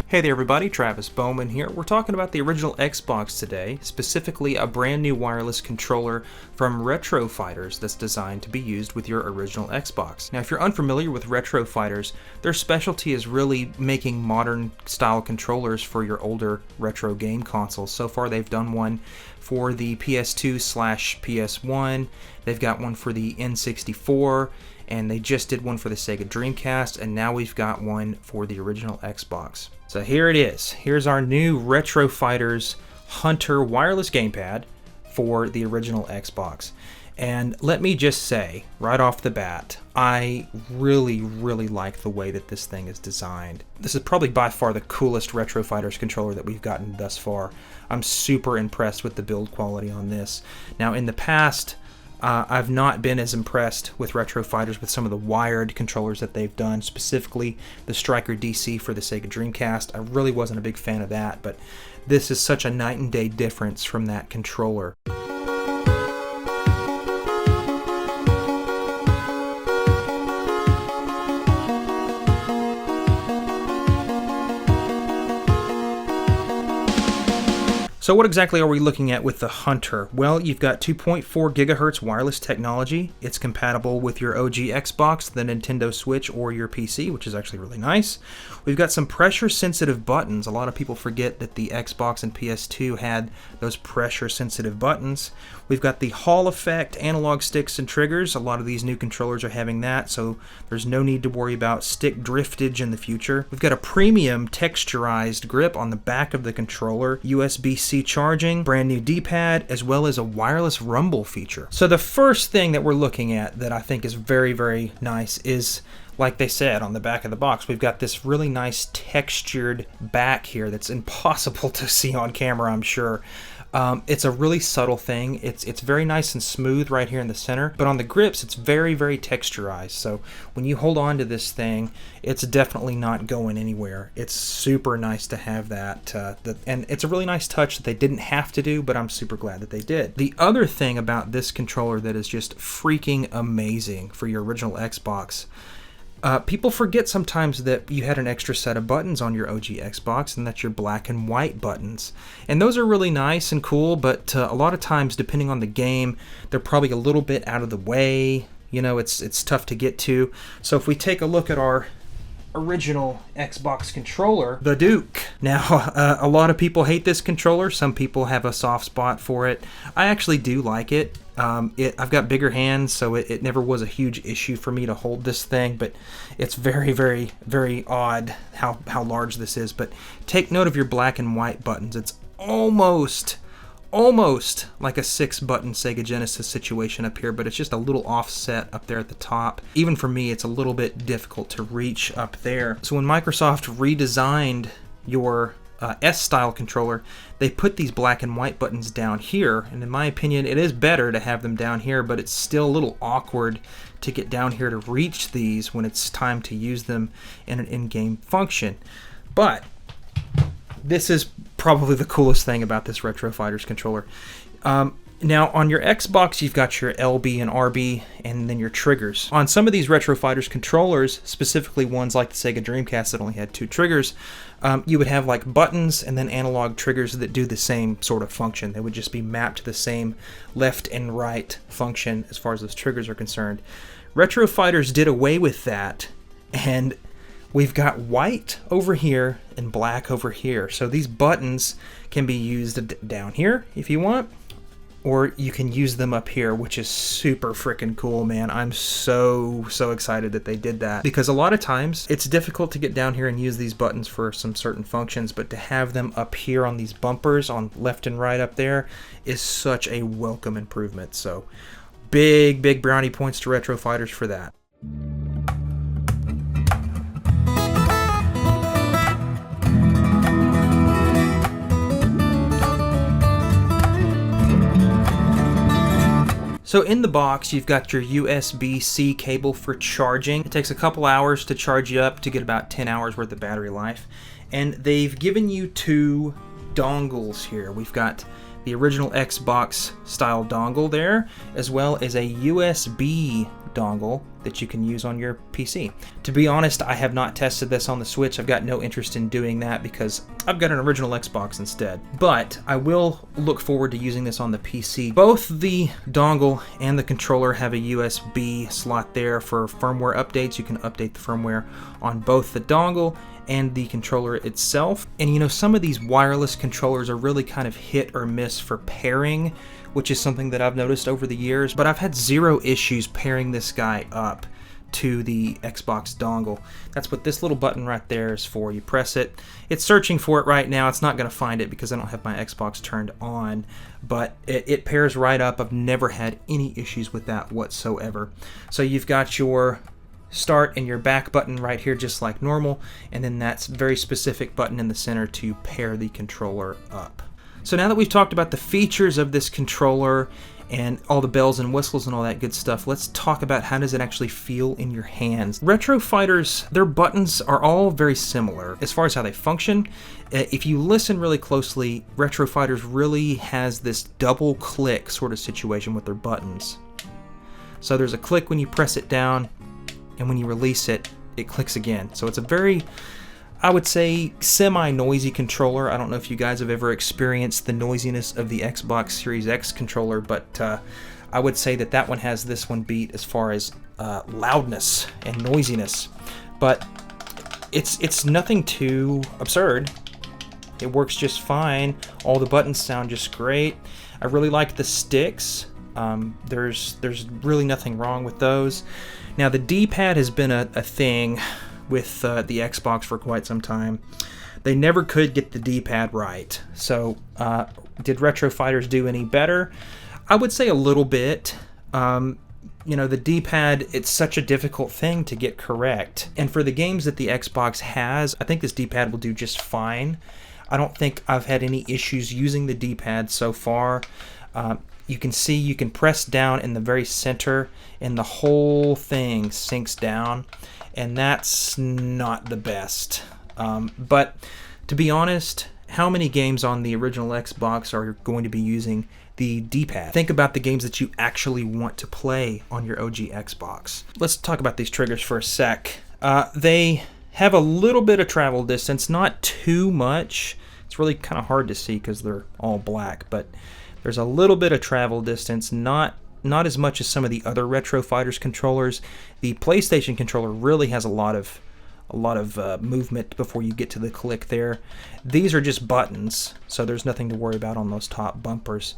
Hey there everybody, Travis Bowman here. We're talking about the original Xbox today, specifically a brand new wireless controller from RetroFighters that's designed to be used with your original Xbox. Now if you're unfamiliar with RetroFighters, their specialty is really making modern style controllers for your older retro game consoles. So far they've done one for the PS2/PS1, they've got one for the N64, and they just did one for the Sega Dreamcast, and now we've got one for the original Xbox. So here it is. Here's our new RetroFighters Hunter wireless gamepad for the original Xbox. And let me just say, right off the bat, I really like the way that this thing is designed. This is probably by far the coolest RetroFighters controller that we've gotten thus far. I'm super impressed with the build quality on this. Now in the past, I've not been as impressed with RetroFighters with some of the wired controllers that they've done, specifically the Striker DC for the Sega Dreamcast. I really wasn't a big fan of that, but this is such a night and day difference from that controller. So what exactly are we looking at with the Hunter? Well, you've got 2.4 gigahertz wireless technology. It's compatible with your OG Xbox, the Nintendo Switch, or your PC, which is actually really nice. We've got some pressure-sensitive buttons. A lot of people forget that the Xbox and PS2 had those pressure-sensitive buttons. We've got the Hall effect, analog sticks and triggers. A lot of these new controllers are having that, so there's no need to worry about stick driftage in the future. We've got a premium texturized grip on the back of the controller, USB-C charging, brand new D-pad, as well as a wireless rumble feature. So the first thing that we're looking at that I think is very nice is, like they said on the back of the box, we've got this really nice textured back here that's impossible to see on camera, I'm sure. It's a really subtle thing. It's very nice and smooth right here in the center, but on the grips it's very texturized. So when you hold on to this thing, it's definitely not going anywhere. It's super nice to have that, and it's a really nice touch that they didn't have to do, but I'm super glad that they did. The other thing about this controller that is just freaking amazing for your original Xbox, people forget sometimes that you had an extra set of buttons on your OG Xbox, and that's your black and white buttons. And those are really nice and cool, but a lot of times, depending on the game, they're probably a little bit out of the way. You know, it's tough to get to. So if we take a look at our original Xbox controller, the Duke. Now, a lot of people hate this controller. Some people have a soft spot for it. I actually do like it. I've got bigger hands, so it never was a huge issue for me to hold this thing, but it's very odd how large this is. But take note of your black and white buttons. It's almost like a 6-button Sega Genesis situation up here, but it's just a little offset up there at the top. Even for me, it's a little bit difficult to reach up there. So when Microsoft redesigned your S-style controller, they put these black and white buttons down here, and in my opinion it is better to have them down here, but it's still a little awkward to get down here to reach these when it's time to use them in an in-game function. But this is probably the coolest thing about this RetroFighters controller. Now on your Xbox you've got your LB and RB and then your triggers. On some of these RetroFighters controllers, specifically ones like the Sega Dreamcast that only had 2 triggers, you would have like buttons and then analog triggers that do the same sort of function. They would just be mapped to the same left and right function as far as those triggers are concerned. RetroFighters did away with that, and we've got white over here and black over here. So these buttons can be used down here if you want, or you can use them up here, which is super freaking cool, man. I'm so excited that they did that, because a lot of times it's difficult to get down here and use these buttons for some certain functions, but to have them up here on these bumpers on left and right up there is such a welcome improvement. So big brownie points to RetroFighters for that. So in the box, you've got your USB-C cable for charging. It takes a couple hours to charge you up to get about 10 hours worth of battery life. And they've given you 2 dongles here. We've got the original Xbox style dongle there, as well as a USB dongle that you can use on your PC. To be honest, I have not tested this on the Switch. I've got no interest in doing that because I've got an original Xbox instead. But I will look forward to using this on the PC. Both the dongle and the controller have a USB slot there for firmware updates. You can update the firmware on both the dongle and the controller itself. And you know, some of these wireless controllers are really kind of hit or miss for pairing, which is something that I've noticed over the years, but I've had zero issues pairing this guy up to the Xbox dongle. That's what this little button right there is for. You press it. It's searching for it right now. It's not going to find it because I don't have my Xbox turned on, but it pairs right up. I've never had any issues with that whatsoever. So you've got your start and your back button right here just like normal, and then that's very specific button in the center to pair the controller up. So now that we've talked about the features of this controller and all the bells and whistles and all that good stuff, let's talk about how does it actually feel in your hands. RetroFighters, their buttons are all very similar as far as how they function. If you listen really closely, RetroFighters really has this double click sort of situation with their buttons. So there's a click when you press it down, and when you release it, it clicks again. So it's a very, I would say, semi-noisy controller. I don't know if you guys have ever experienced the noisiness of the Xbox Series X controller, but I would say that that one has this one beat as far as loudness and noisiness. But it's nothing too absurd. It works just fine. All the buttons sound just great. I really like the sticks. There's really nothing wrong with those. Now the D-pad has been a thing with the Xbox for quite some time. They never could get the D-pad right. So did RetroFighters do any better? I would say a little bit. You know, the D-pad, it's such a difficult thing to get correct. And for the games that the Xbox has, I think this D-pad will do just fine. I don't think I've had any issues using the D-pad so far. You can see you can press down in the very center and the whole thing sinks down, and that's not the best. But to be honest, how many games on the original Xbox are going to be using the D-pad? Think about the games that you actually want to play on your OG Xbox. Let's talk about these triggers for a sec. They have a little bit of travel distance, not too much. It's really kind of hard to see because they're all black, but there's a little bit of travel distance, not as much as some of the other RetroFighters controllers. The PlayStation controller really has a lot of movement before you get to the click there. These are just buttons, so there's nothing to worry about on those top bumpers.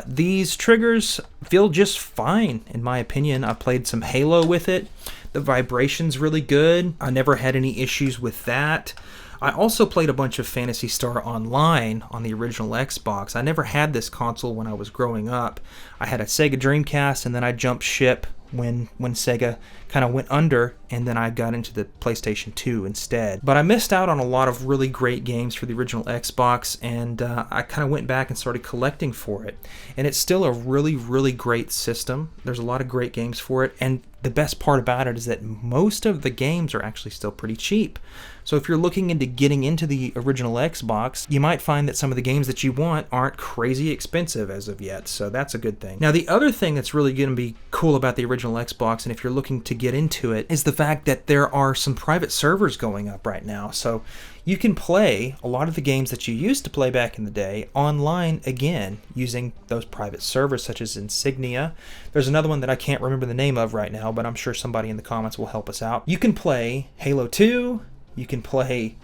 These triggers feel just fine, in my opinion. I played some Halo with it. The vibration's really good. I never had any issues with that. I also played a bunch of Phantasy Star Online on the original Xbox. I never had this console when I was growing up. I had a Sega Dreamcast, and then I jumped ship when Sega kind of went under, and then I got into the PlayStation 2 instead. But I missed out on a lot of really great games for the original Xbox, and I kind of went back and started collecting for it. And it's still a really, really great system. There's a lot of great games for it, and the best part about it is that most of the games are actually still pretty cheap. So if you're looking into getting into the original Xbox, you might find that some of the games that you want aren't crazy expensive as of yet, so that's a good thing. Now the other thing that's really going to be cool about the original Xbox, and if you're looking to get into it, is the fact that there are some private servers going up right now. So you can play a lot of the games that you used to play back in the day online again using those private servers such as Insignia. There's another one that I can't remember the name of right now, but I'm sure somebody in the comments will help us out. You can play Halo 2, you can play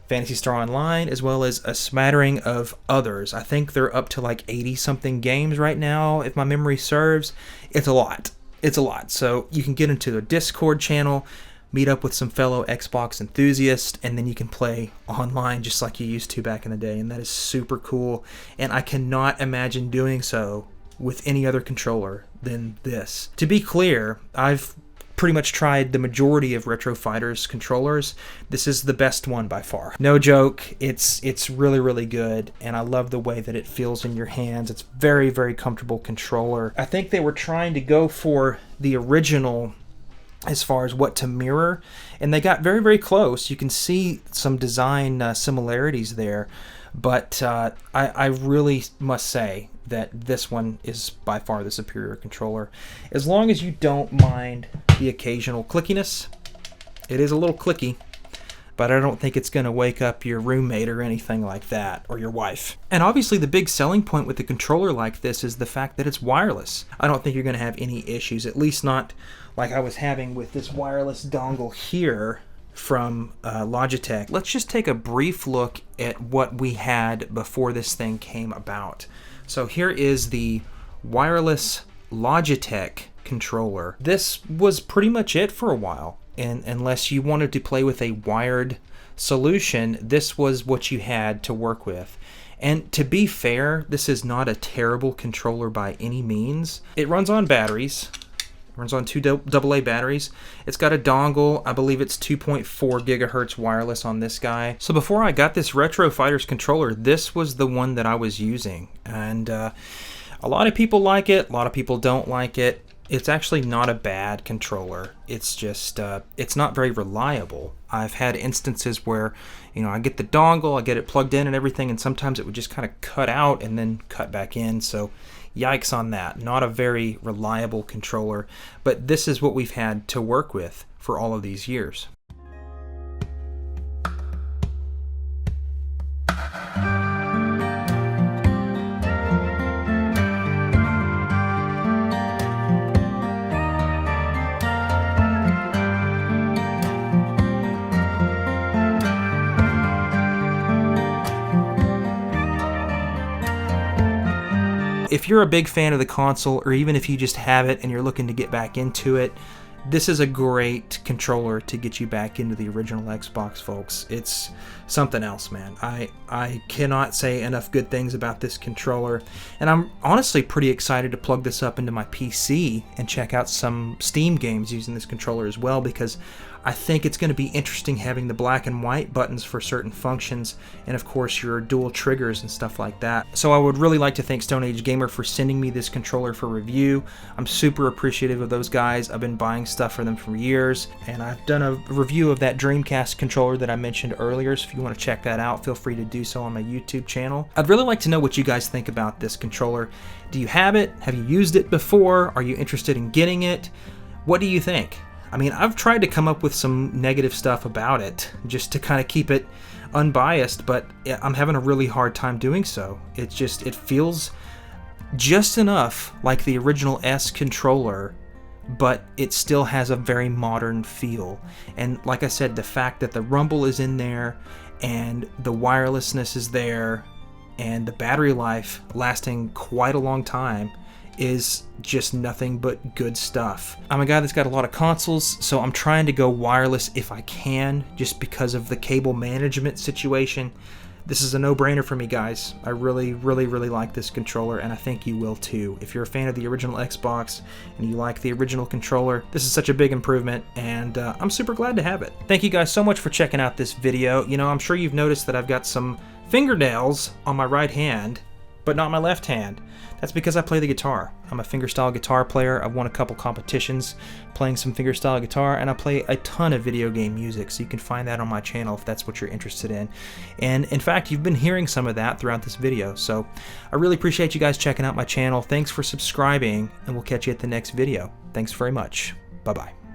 Phantasy Star Online, as well as a smattering of others. I think they're up to like 80-something games right now, if my memory serves. It's a lot. It's a lot. So you can get into the Discord channel, meet up with some fellow Xbox enthusiasts, and then you can play online just like you used to back in the day, and that is super cool. And I cannot imagine doing so with any other controller than this. To be clear, I've pretty much tried the majority of RetroFighters controllers. This is the best one by far. No joke, it's really, really good, and I love the way that it feels in your hands. It's very, very comfortable controller. I think they were trying to go for the original as far as what to mirror, and they got very, very close. You can see some design similarities there. But I really must say that this one is by far the superior controller. As long as you don't mind the occasional clickiness. It is a little clicky, but I don't think it's going to wake up your roommate or anything like that, or your wife. And obviously the big selling point with a controller like this is the fact that it's wireless. I don't think you're going to have any issues, at least not like I was having with this wireless dongle here from Logitech. Let's just take a brief look at what we had before this thing came about. So here is the wireless Logitech controller. This was pretty much it for a while. And unless you wanted to play with a wired solution, this was what you had to work with. And to be fair, this is not a terrible controller by any means. It runs on batteries. It runs on two AA batteries. It's got a dongle. I believe it's 2.4 gigahertz wireless on this guy. So before I got this RetroFighters controller, this was the one that I was using. And a lot of people like it. A lot of people don't like it. It's actually not a bad controller. It's just, it's not very reliable. I've had instances where, you know, I get the dongle, I get it plugged in and everything, and sometimes it would just kind of cut out and then cut back in. So yikes on that. Not a very reliable controller, but this is what we've had to work with for all of these years. If you're a big fan of the console, or even if you just have it and you're looking to get back into it, this is a great controller to get you back into the original Xbox, folks. It's something else, man. I cannot say enough good things about this controller, and I'm honestly pretty excited to plug this up into my PC and check out some Steam games using this controller as well, because I think it's going to be interesting having the black and white buttons for certain functions, and of course your dual triggers and stuff like that. So I would really like to thank Stone Age Gamer for sending me this controller for review. I'm super appreciative of those guys. I've been buying stuff for them for years, and I've done a review of that Dreamcast controller that I mentioned earlier, so if you want to check that out, feel free to do so on my YouTube channel. I'd really like to know what you guys think about this controller. Do you have it? Have you used it before? Are you interested in getting it? What do you think? I mean, I've tried to come up with some negative stuff about it just to kind of keep it unbiased, but I'm having a really hard time doing so. It feels just enough like the original S controller, but it still has a very modern feel. And like I said, the fact that the rumble is in there and the wirelessness is there and the battery life lasting quite a long time is just nothing but good stuff. I'm a guy that's got a lot of consoles, so I'm trying to go wireless if I can, just because of the cable management situation. This is a no-brainer for me, guys. I really like this controller, and I think you will too. If you're a fan of the original Xbox and you like the original controller, this is such a big improvement, and I'm super glad to have it. Thank you guys so much for checking out this video. You know, I'm sure you've noticed that I've got some fingernails on my right hand, but not my left hand. That's because I play the guitar. I'm a fingerstyle guitar player. I've won a couple competitions playing some fingerstyle guitar, and I play a ton of video game music, so you can find that on my channel if that's what you're interested in. And in fact, you've been hearing some of that throughout this video, so I really appreciate you guys checking out my channel. Thanks for subscribing, and we'll catch you at the next video. Thanks very much. Bye-bye.